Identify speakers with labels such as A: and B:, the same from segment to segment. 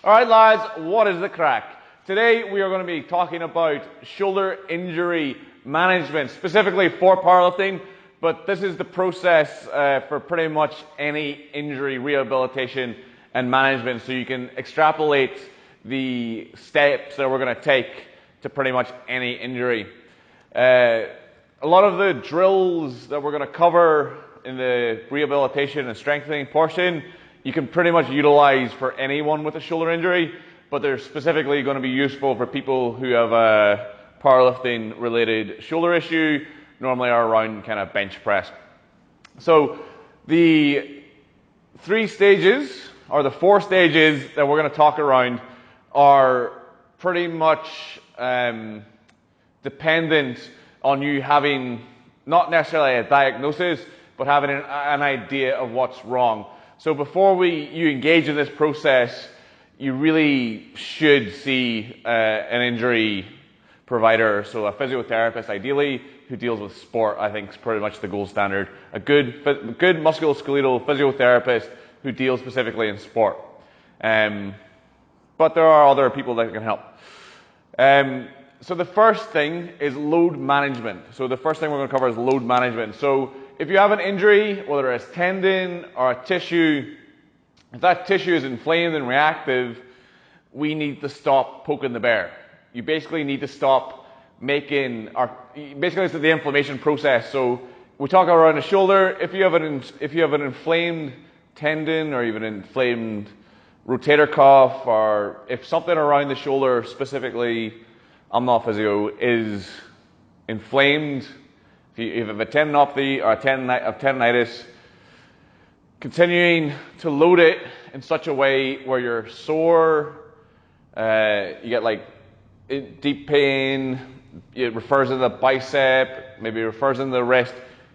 A: Alright lads, what is the crack? Today we are going to be talking about shoulder injury management, specifically for powerlifting, but this is the process for pretty much any injury rehabilitation and management, so you can extrapolate the steps that we're going to take to pretty much any injury. A lot of the drills that we're going to cover in the rehabilitation and strengthening portion you can pretty much utilize for anyone with a shoulder injury, but they're specifically going to be useful for people who have a powerlifting related shoulder issue, normally are around kind of bench press. So the three stages, or the four stages that we're going to talk around are pretty much dependent on you having not necessarily a diagnosis, but having an idea of what's wrong. So before you engage in this process, you really should see an injury provider, so a physiotherapist ideally, who deals with sport, I think is pretty much the gold standard. A good musculoskeletal physiotherapist who deals specifically in sport. But there are other people that can help. So the first thing is load management. So the first thing we're going to cover is load management. So if you have an injury, whether it's tendon or a tissue, if that tissue is inflamed and reactive, we need to stop poking the bear. You basically need to stop basically it's the inflammation process. So we talk around the shoulder. If you have an inflamed tendon or even an inflamed rotator cuff, or if something around the shoulder specifically, I'm not physio, is inflamed, if you have a tendinopathy or a tendinitis, continuing to load it in such a way where you're sore, you get like deep pain, it refers to the bicep, maybe it refers to the wrist,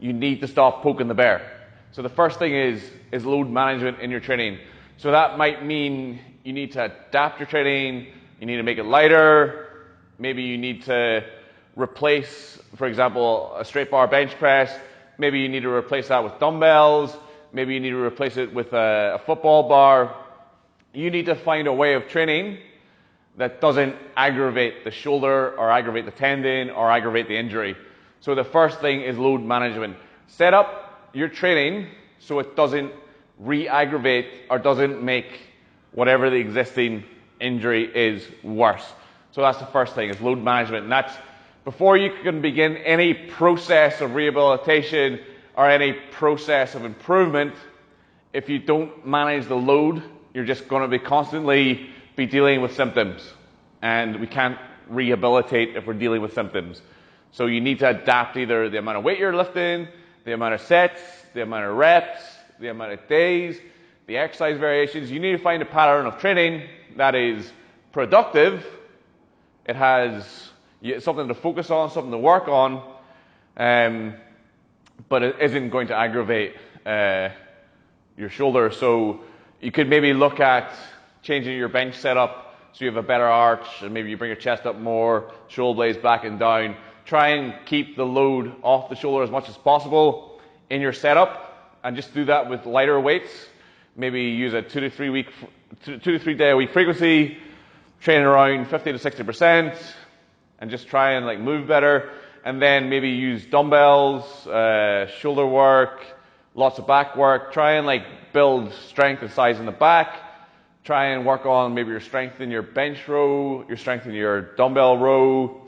A: you need to stop poking the bear. So the first thing is load management in your training. So that might mean you need to adapt your training, you need to make it lighter, maybe you need to replace, for example, a straight bar bench press, maybe you need to replace that with dumbbells, maybe you need to replace it with a football bar. You need to find a way of training that doesn't aggravate the shoulder or aggravate the tendon or aggravate the injury. So the first thing is load management. Set up your training so it doesn't re-aggravate or doesn't make whatever the existing injury is worse. So that's the first thing, is load management. And that's before you can begin any process of rehabilitation or any process of improvement. If you don't manage the load, you're just going to be constantly dealing with symptoms. And we can't rehabilitate if we're dealing with symptoms. So you need to adapt either the amount of weight you're lifting, the amount of sets, the amount of reps, the amount of days, the exercise variations. You need to find a pattern of training that is productive. It has something to focus on, something to work on, but it isn't going to aggravate your shoulder. So you could maybe look at changing your bench setup so you have a better arch, and maybe you bring your chest up more, shoulder blades back and down. Try and keep the load off the shoulder as much as possible in your setup, and just do that with lighter weights. Maybe use a 2 to 3 day a week frequency, train around 50 to 60%, and just try and like move better. And then maybe use dumbbells, shoulder work, lots of back work. Try and like build strength and size in the back. Try and work on maybe your strength in your bench row, your strength in your dumbbell row.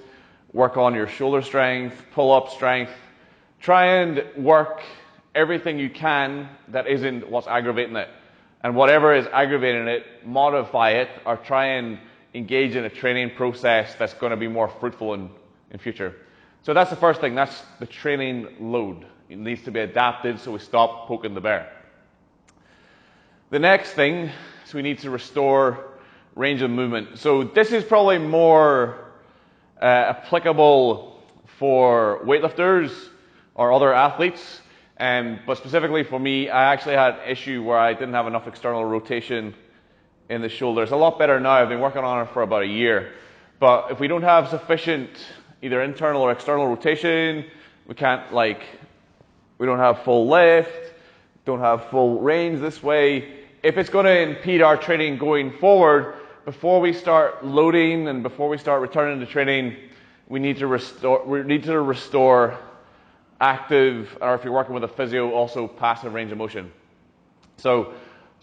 A: Work on your shoulder strength, pull-up strength. Try and work everything you can that isn't what's aggravating it. And whatever is aggravating it, modify it, or try and engage in a training process that's going to be more fruitful in future. So that's the first thing. That's the training load. It needs to be adapted so we stop poking the bear. The next thing is we need to restore range of movement. So this is probably more applicable for weightlifters or other athletes. But specifically for me, I actually had an issue where I didn't have enough external rotation in the shoulder. It's a lot better now. I've been working on it for about a year. But if we don't have sufficient either internal or external rotation, we don't have full lift, don't have full range this way. If it's going to impede our training going forward, before we start loading and before we start returning to training, we need to restore active, or if you're working with a physio, also passive range of motion. So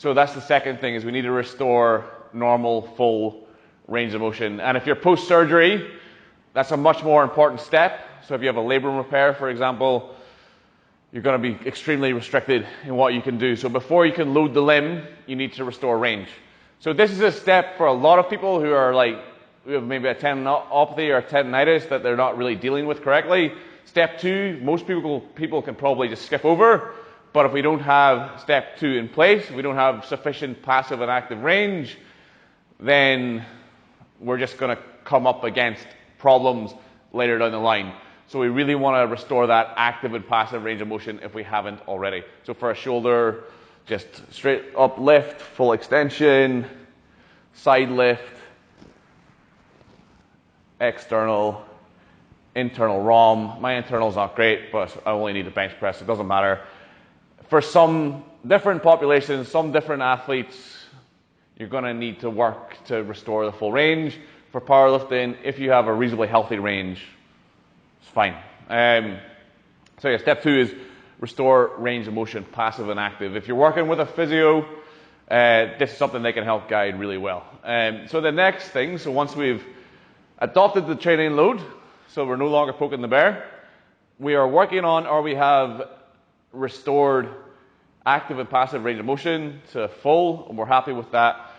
A: that's the second thing, is we need to restore normal, full range of motion. And if you're post-surgery, that's a much more important step. So if you have a labrum repair, for example, you're going to be extremely restricted in what you can do. So before you can load the limb, you need to restore range. So this is a step for a lot of people who are who have maybe a tendinopathy or a tendinitis that they're not really dealing with correctly. Step 2, most people can probably just skip over. But if we don't have step 2 in place, if we don't have sufficient passive and active range, then we're just going to come up against problems later down the line. So we really want to restore that active and passive range of motion if we haven't already. So for a shoulder, just straight up lift, full extension, side lift, external, internal ROM. My internal's not great, but I only need a bench press. It doesn't matter. For some different populations, some different athletes, you're going to need to work to restore the full range. For powerlifting, if you have a reasonably healthy range, it's fine. So yeah, step 2 is restore range of motion, passive and active. If you're working with a physio, this is something they can help guide really well. So the next thing, so once we've adopted the training load, so we're no longer poking the bear, we are working on, or we have restored active and passive range of motion to full, and we're happy with that.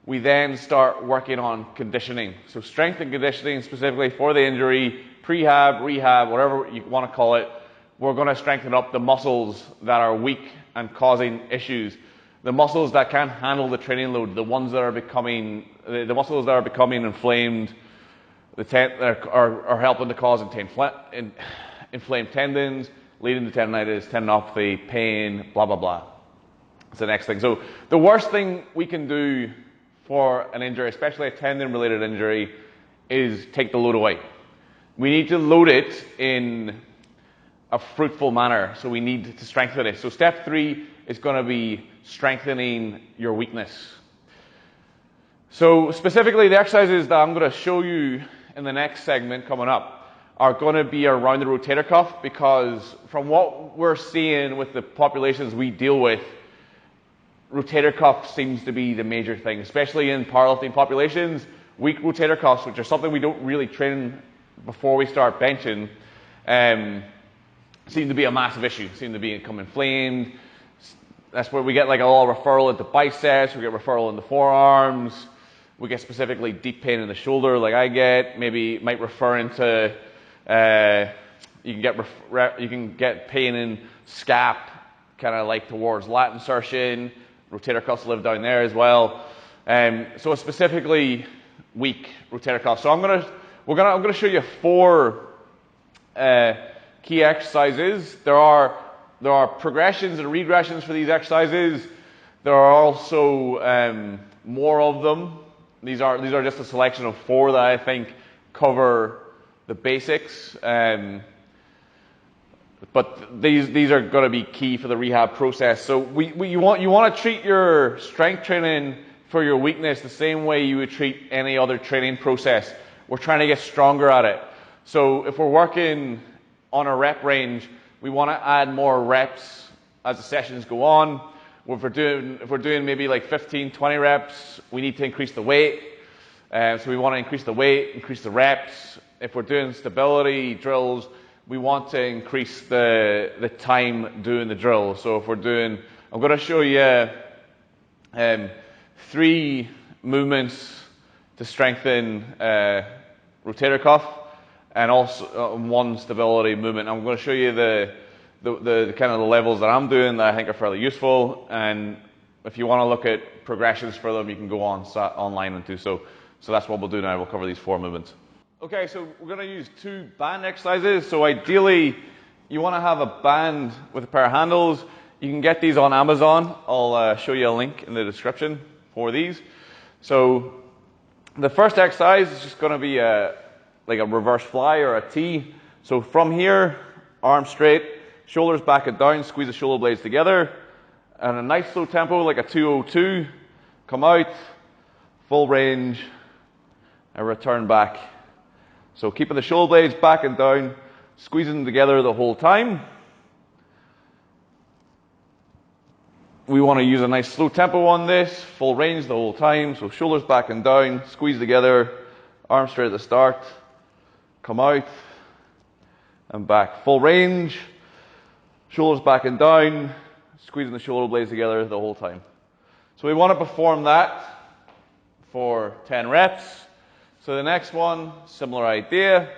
A: We then start working on conditioning. So strength and conditioning specifically for the injury, prehab, rehab, whatever you want to call it. We're going to strengthen up the muscles that are weak and causing issues. The muscles that can't handle the training load, the ones that are becoming, the muscles that are becoming inflamed, are helping to cause inflamed tendons, leading to tendinitis, tendinopathy, pain, blah, blah, blah. That's the next thing. So the worst thing we can do for an injury, especially a tendon-related injury, is take the load away. We need to load it in a fruitful manner, so we need to strengthen it. So step 3 is going to be strengthening your weakness. So specifically, the exercises that I'm going to show you in the next segment coming up are going to be around the rotator cuff, because from what we're seeing with the populations we deal with, rotator cuff seems to be the major thing, especially in powerlifting populations. Weak rotator cuffs, which are something we don't really train before we start benching, seem to be a massive issue, seem to become inflamed. That's where we get like a little referral into biceps, we get referral into forearms, we get specifically deep pain in the shoulder like I get, maybe might refer into, you can get pain in scap, kind of like towards lat insertion. Rotator cuffs live down there as well. So specifically weak rotator cuffs. So I'm gonna show you 4 key exercises. There are progressions and regressions for these exercises. There are also more of them. These are just a selection of 4 that I think cover the basics. But these are going to be key for the rehab process. So you want to treat your strength training for your weakness the same way you would treat any other training process. We're trying to get stronger at it. So if we're working on a rep range, we want to add more reps as the sessions go on. If we're doing maybe like 15, 20 reps, we need to increase the weight. So we want to increase the weight, increase the reps. If we're doing stability drills, we want to increase the time doing the drill. So if we're doing, I'm going to show you 3 movements to strengthen rotator cuff, and also 1 stability movement. I'm going to show you the kind of the levels that I'm doing that I think are fairly useful. And if you want to look at progressions for them, you can go online and do so. So that's what we'll do now. We'll cover these 4 movements. Okay, so we're going to use 2 band exercises. So ideally, you want to have a band with a pair of handles. You can get these on Amazon. I'll show you a link in the description for these. So the first exercise is just going to be like a reverse fly or a T. So from here, arms straight, shoulders back and down, squeeze the shoulder blades together, and a nice slow tempo like a 202. Come out, full range, and return back. So keeping the shoulder blades back and down, squeezing them together the whole time. We want to use a nice slow tempo on this, full range the whole time, so shoulders back and down, squeeze together, arms straight at the start, come out, and back. Full range, shoulders back and down, squeezing the shoulder blades together the whole time. So we want to perform that for 10 reps. So the next one, similar idea,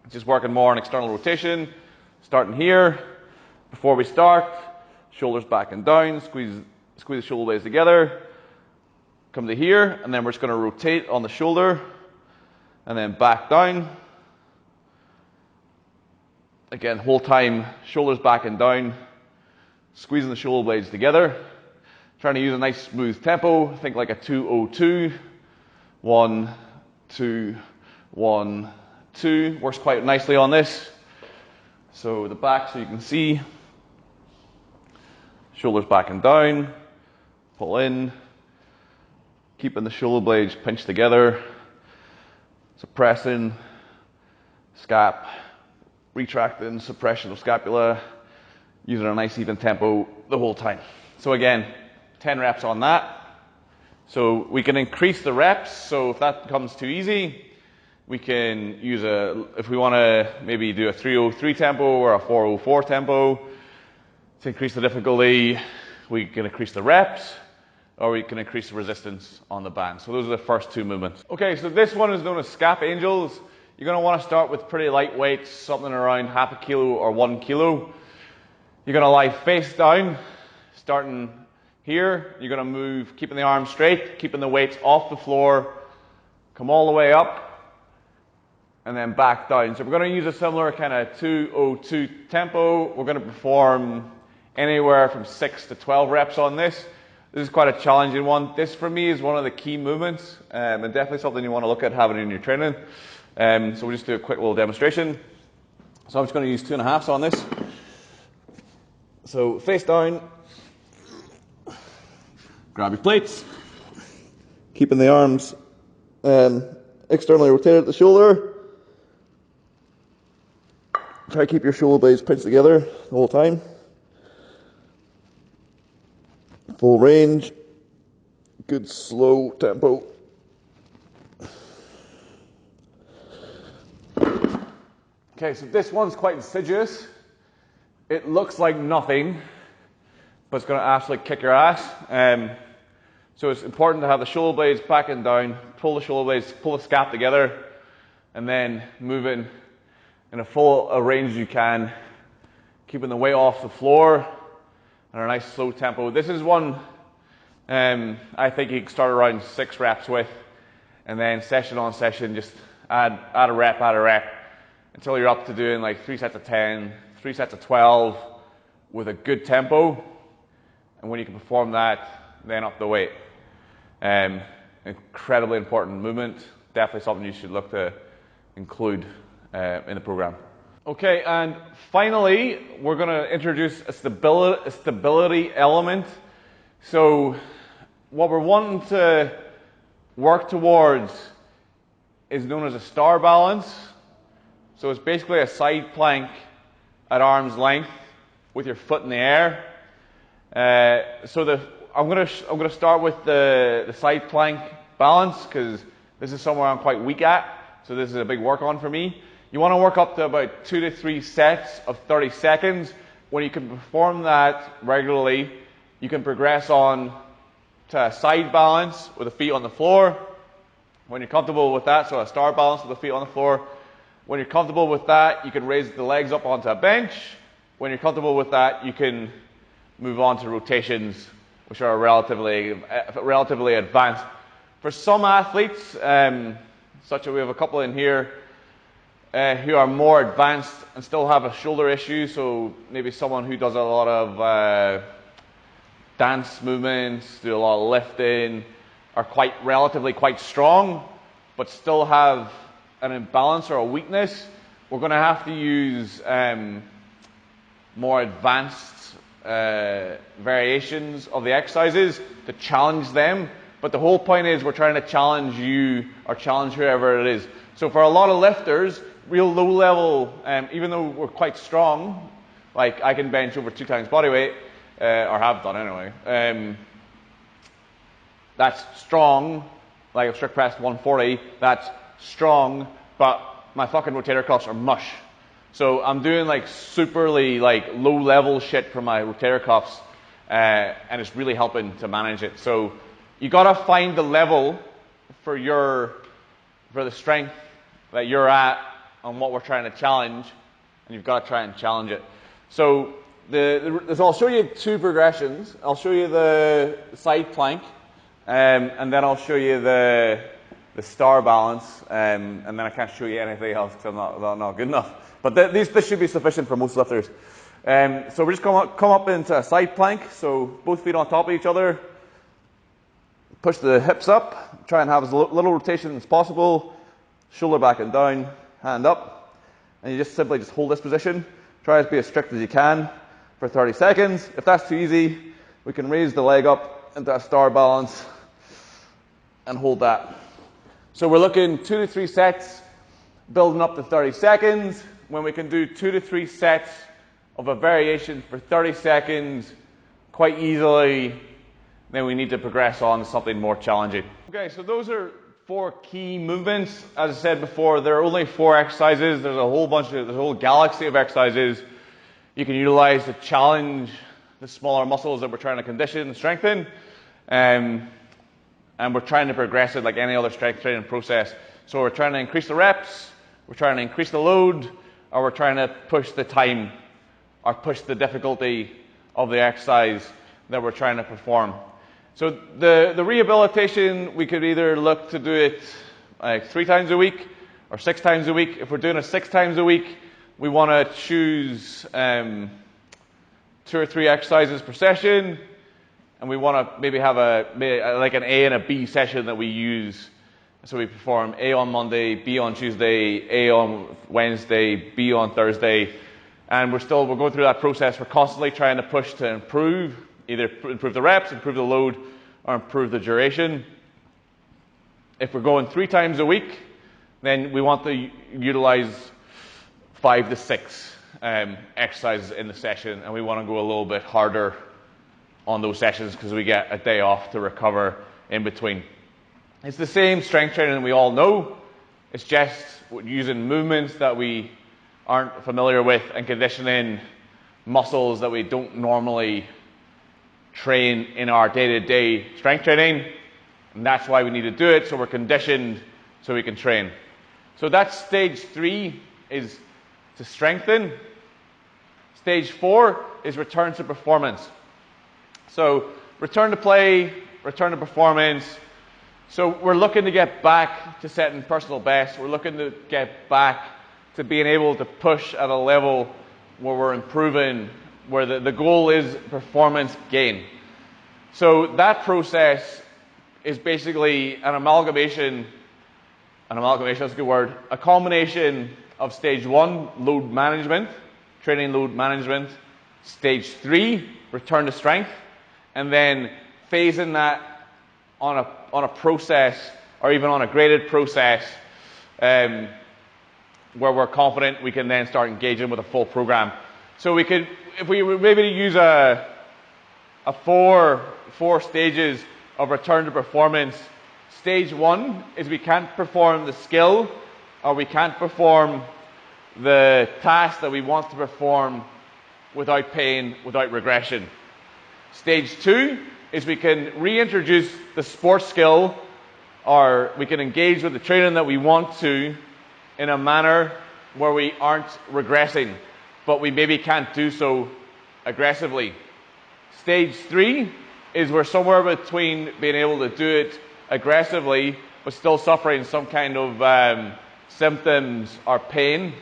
A: just working more on external rotation, starting here. Before we start, shoulders back and down, squeeze the shoulder blades together, come to here, and then we're just going to rotate on the shoulder, and then back down. Again, whole time, shoulders back and down, squeezing the shoulder blades together. Trying to use a nice smooth tempo, think like a 2-0-2. 1, 2, 1, 2. Works quite nicely on this. So the back, so you can see. Shoulders back and down, pull in, keeping the shoulder blades pinched together, suppressing, scap, retracting, suppression of scapula, using a nice even tempo the whole time. So again, 10 reps on that. So we can increase the reps, so if that becomes too easy, we can use if we want to maybe do a 303 tempo or a 404 tempo. To increase the difficulty, we can increase the reps, or we can increase the resistance on the band. So those are the first two movements. Okay, so this one is known as Scap Angels. You're going to want to start with pretty light weights, something around half a kilo or 1 kilo. You're going to lie face down, starting here. You're going to move, keeping the arms straight, keeping the weights off the floor, come all the way up, and then back down. So we're going to use a similar kind of 2-0-2 tempo. We're going to perform anywhere from 6 to 12 reps on this. This is quite a challenging one. This for me is one of the key movements, and definitely something you want to look at having in your training. So we'll just do a quick little demonstration. So I'm just going to use 2.5s on this. So face down, grab your plates, keeping the arms externally rotated at the shoulder. Try to keep your shoulder blades pinched together the whole time. Full range, good slow tempo. Okay, so this one's quite insidious. It looks like nothing, but it's going to absolutely kick your ass. So it's important to have the shoulder blades back and down, pull the shoulder blades, pull the scap together, and then move in a full range as you can, keeping the weight off the floor and a nice slow tempo. This is one I think you can start around 6 reps with, and then session on session, just add a rep, until you're up to doing like 3 sets of 10, 3 sets of 12 with a good tempo. And when you can perform that, then up the weight. Incredibly important movement. Definitely something you should look to include in the program. Okay, and finally, we're going to introduce a stability element. So what we're wanting to work towards is known as a star balance. So it's basically a side plank at arm's length with your foot in the air. I'm going to start with the side plank balance, because this is somewhere I'm quite weak at. So this is a big work on for me. You want to work up to about 2 to 3 sets of 30 seconds. When you can perform that regularly, you can progress on to a side balance with the feet on the floor. When you're comfortable with that, so a star balance with the feet on the floor. When you're comfortable with that, you can raise the legs up onto a bench. When you're comfortable with that, you can move on to rotations, which are relatively advanced. For some athletes, such as we have a couple in here, who are more advanced and still have a shoulder issue, so maybe someone who does a lot of dance movements, do a lot of lifting, are relatively quite strong, but still have an imbalance or a weakness, we're going to have to use more advanced variations of the exercises to challenge them But the whole point is we're trying to challenge you or challenge whoever it is. So for a lot of lifters, real low level, even though we're quite strong, like I can bench over 2 times body weight, or have done anyway. That's strong, like a strict press 140, that's strong, but my fucking rotator cuffs are mush. So I'm doing like superly like low level shit for my rotator cuffs, and it's really helping to manage it. So you gotta find the level for the strength that you're at on what we're trying to challenge, and you've got to try and challenge it. So I'll show you 2 progressions. I'll show you the side plank, and then I'll show you the star balance, and then I can't show you anything else because I'm not good enough. But this should be sufficient for most lifters. So we're just come up into a side plank. So both feet on top of each other. Push the hips up. Try and have as little rotation as possible. Shoulder back and down. Hand up. And you just simply hold this position. Try to be as strict as you can for 30 seconds. If that's too easy, we can raise the leg up into a star balance and hold that. So we're looking 2 to 3 sets, building up to 30 seconds. When we can do 2 to 3 sets of a variation for 30 seconds quite easily, then we need to progress on to something more challenging. Okay, so those are 4 key movements. As I said before, there are only 4 exercises. There's a whole galaxy of exercises you can utilize to challenge the smaller muscles that we're trying to condition and strengthen. And we're trying to progress it like any other strength training process. So we're trying to increase the reps, we're trying to increase the load, or we're trying to push the time or push the difficulty of the exercise that we're trying to perform. So the rehabilitation, we could either look to do it like 3 times a week or 6 times a week. If we're doing it 6 times a week, we want to choose 2 or 3 exercises per session, and we want to maybe have like an A and a B session that we use. So we perform A on Monday, B on Tuesday, A on Wednesday, B on Thursday, and we're going through that process. We're constantly trying to push to improve, either improve the reps, improve the load, or improve the duration. If we're going 3 times a week, then we want to utilize 5 to 6 exercises in the session, and we want to go a little bit harder on those sessions because we get a day off to recover in between. It's the same strength training that we all know. It's just using movements that we aren't familiar with and conditioning muscles that we don't normally train in our day-to-day strength training. And that's why we need to do it, so we're conditioned so we can train. So that's stage 3 is to strengthen. Stage 4 is return to performance. So return to play, return to performance. So we're looking to get back to setting personal best. We're looking to get back to being able to push at a level where we're improving, where the goal is performance gain. So that process is basically an amalgamation, that's a good word, a combination of stage 1, load management, training load management, stage 3, return to strength, and then phasing that on a process or even on a graded process where we're confident we can then start engaging with a full program. So we could, if we were maybe to use a 4 stages of return to performance. Stage 1 is we can't perform the skill or we can't perform the task that we want to perform without pain, without regression. Stage 2 is we can reintroduce the sports skill, or we can engage with the training that we want to in a manner where we aren't regressing, but we maybe can't do so aggressively. Stage 3 is we're somewhere between being able to do it aggressively but still suffering some kind of symptoms or pain,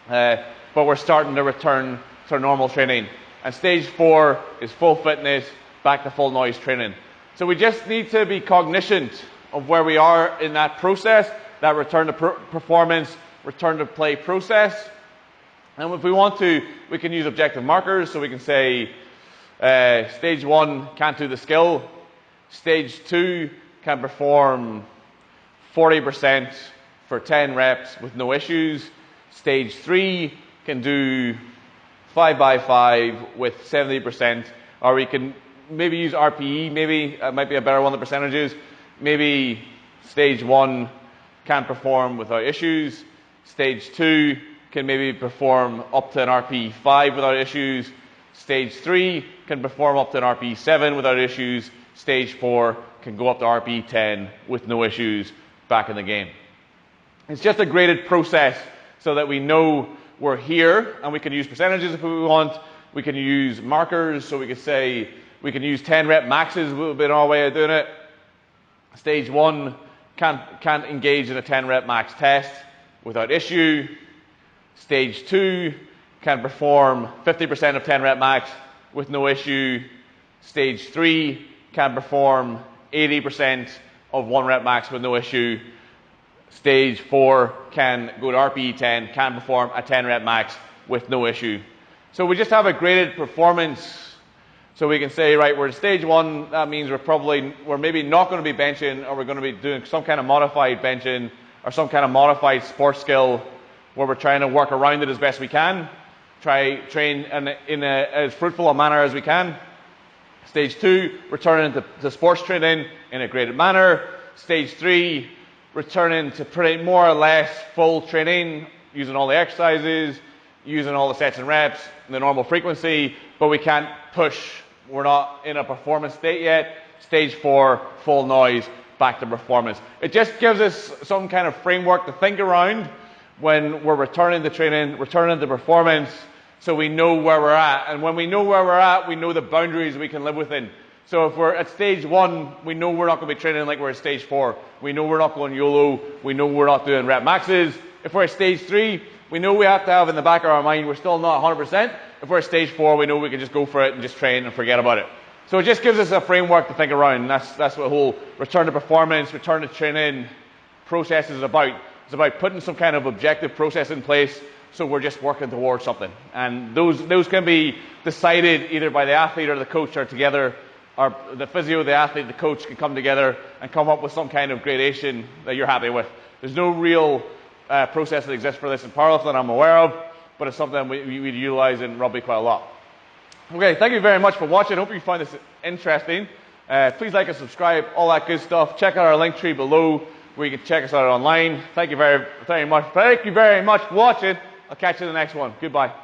A: but we're starting to return to normal training. And stage 4 is full fitness, back to full noise training. So we just need to be cognizant of where we are in that process, that return to performance, return to play process. And if we want to, we can use objective markers. So we can say, stage 1, can't do the skill. Stage 2 can perform 40% for 10 reps with no issues. Stage 3 can do 5 by 5 with 70%, or we can maybe use RPE, maybe it might be a better one, the percentages. Maybe stage 1 can perform without issues. Stage 2 can maybe perform up to an RPE 5 without issues. Stage 3 can perform up to an RPE 7 without issues. Stage 4 can go up to RPE 10 with no issues back in the game. It's just a graded process so that we know we're here, and we can use percentages if we want. We can use markers, so we could say we can use 10 rep maxes, would have been our way of doing it. Stage 1 can't engage in a 10 rep max test without issue. Stage 2 can perform 50% of 10 rep max with no issue. Stage 3 can perform 80% of 1 rep max with no issue. Stage 4 can go to RPE 10, can perform a 10 rep max with no issue. So we just have a graded performance. So we can say, right, we're in stage 1, that means we're maybe not going to be benching, or we're going to be doing some kind of modified benching, or some kind of modified sports skill where we're trying to work around it as best we can. Train in as fruitful a manner as we can. Stage 2, returning to sports training in a graded manner. Stage 3, returning to pretty more or less full training, using all the exercises, using all the sets and reps, the normal frequency, but we can't push. We're not in a performance state yet. Stage 4, full noise, back to performance. It just gives us some kind of framework to think around when we're returning to training, returning to performance, so we know where we're at. And when we know where we're at, we know the boundaries we can live within. So if we're at stage 1, we know we're not going to be training like we're at stage 4. We know we're not going YOLO. We know we're not doing rep maxes. If we're at stage 3, we know we have to have in the back of our mind we're still not 100%. If we're at stage 4, we know we can just go for it and just train and forget about it. So it just gives us a framework to think around. And that's what the whole return to performance, return to training process is about. It's about putting some kind of objective process in place, so we're just working towards something. And those can be decided either by the athlete or the coach, or together, or the physio, the athlete, the coach can come together and come up with some kind of gradation that you're happy with. There's no real process that exists for this in powerlifting that I'm aware of, but it's something we utilize in rugby quite a lot. Okay, thank you very much for watching. I hope you find this interesting. Please like and subscribe, all that good stuff. Check out our link tree below where you can check us out online. Thank you very much. Thank you very much for watching. I'll catch you in the next one. Goodbye.